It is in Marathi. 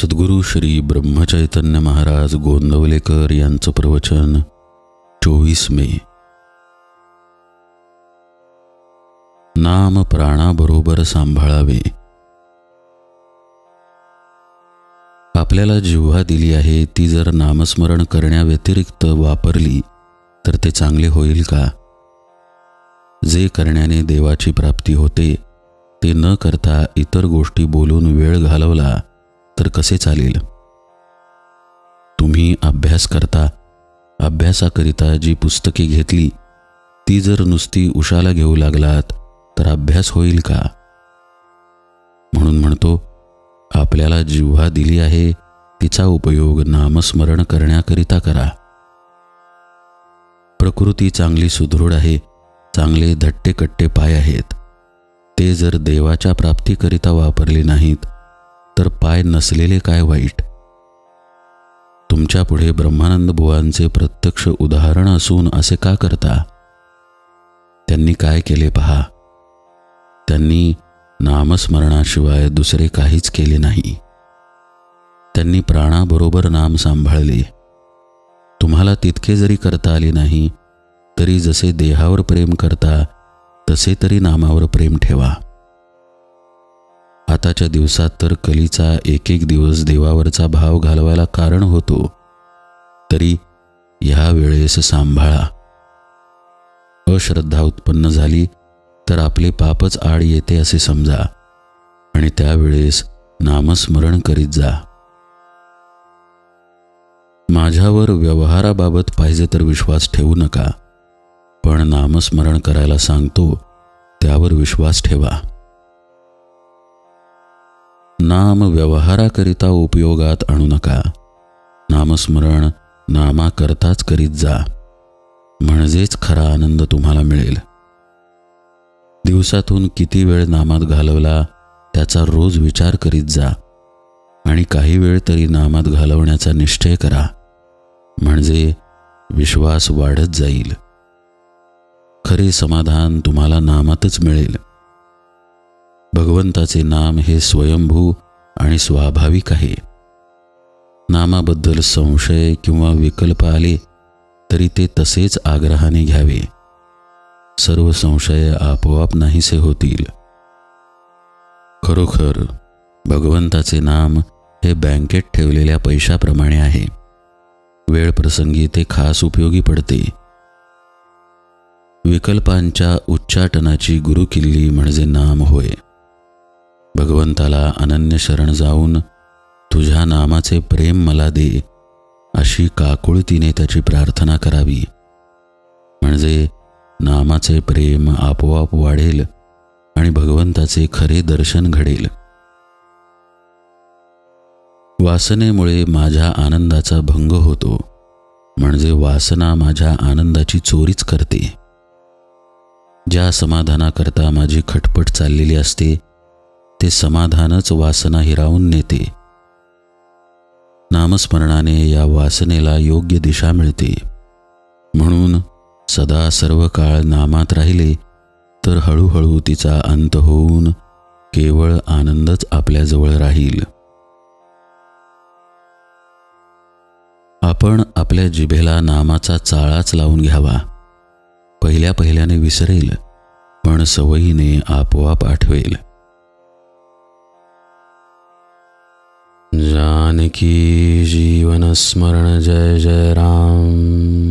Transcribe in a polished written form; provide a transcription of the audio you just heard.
सद्गुरु श्री ब्रह्मचैतन्य महाराज गोंदवलेकर यांचं प्रवचन 24 मे। नाम प्राणाबरोबर सांभाळावे। आपल्याला जिव्हा दिली आहे ती जर नामस्मरण करण्याव्यतिरिक्त वापरली तर ते चांगले होईल का? जे करण्याने देवाची प्राप्ती होते ते न करता इतर गोष्टी बोलून वेळ घालवला तर कसे चालेल? तुम्ही अभ्यास करता, अभ्यासाकरिता जी पुस्तके घेतली ती जर नुसती उशाला घेऊ लागलात तर अभ्यास होईल का? म्हणून म्हणतो, आपल्याला जिव्हा दिली आहे तिचा उपयोग नामस्मरण करण्याकरिता करा। प्रकृती चांगली सुदृढ आहे, चांगले धट्टेकट्टे पाय आहेत, ते जर देवाच्या प्राप्तीकरिता वापरले नाहीत तर पाय नसलेले काय वाईट? तुमच्या पुढे ब्रह्मानंद बुवांचे प्रत्यक्ष उदाहरण असून असे का करता? त्यांनी काय केले पहा। त्यांनी नामस्मरणाशिवाय दुसरे काहीच केले नाही। त्यांनी प्राणाबरोबर नाम सांभाळले। तुम्हाला तितके जरी करता आले नाही तरी जसे देहावर प्रेम करता तसे तरी नामावर प्रेम ठेवा। आताच्या दिवसात तर कलीचा एक एक दिवस देवावरचा भाव घालवायला कारण होतो, तरी ह्या वेळेस सांभाळा। अश्रद्धा उत्पन्न झाली तर आपले पापच आड येते असे समजा आणि त्यावेळेस नामस्मरण करीत जा। माझ्यावर व्यवहाराबाबत पाहिजे तर विश्वास ठेवू नका, पण नामस्मरण करायला सांगतो त्यावर विश्वास ठेवा। नाम व्यवहाराकरिता उपयोगात आणू नका। नामस्मरण नामाकरताच करीत जा, म्हणजेच खरा आनंद तुम्हाला मिळेल। दिवसातून किती वेळ नामात घालवला त्याचा रोज विचार करीत जा आणि काही वेळ तरी नामात घालवण्याचा निश्चय करा, म्हणजे विश्वास वाढत जाईल। खरे समाधान तुम्हाला नामातच मिळेल। भगवंताचे नाम हे स्वयंभू आणि स्वाभाविक आहे। नामाबद्दल संशय किंवा विकल्प आले तरी ते तसेच आग्रहाने घ्यावे। सर्व संशय आपोआप नाहीसे होतील। खरोखर भगवंताचे नाम हे बँकेत ठेवलेल्या पैशाप्रमाणे आहे। वेळ प्रसंगी ते खास उपयोगी पडते। विकल्पांच्या उच्चाटनाची गुरुकिल्ली म्हणजे नाम होय। भगवंताला अनन्य शरण जाऊन तुझ्या नामाचे प्रेम मला दे अशी काकुळतीने त्याची प्रार्थना करावी, म्हणजे नामाचे प्रेम आपोआप वाढेल आणि भगवंताचे खरे दर्शन घडेल। वासनेमुळे माझ्या आनंदाचा भंग होतो, म्हणजे वासना माझ्या आनंदाची चोरीच करते। ज्या समाधानाकरता माझी खटपट चाललेली असते ते समाधानच वासना हिरावून नेते। नामस्मरणाने या वासनेला योग्य दिशा मिळते। म्हणून सदा सर्व काळ नामात राहिले तर हळूहळू तिचा अंत होऊन केवळ आनंदच आपल्याजवळ राहील। आपण आपल्या जिभेला नामाचा चाळाच लावून घ्यावा। पहिल्याने विसरेल, पण सवयीने आपोआप आठवेल। जानकी जीवन स्मरण जय जय राम।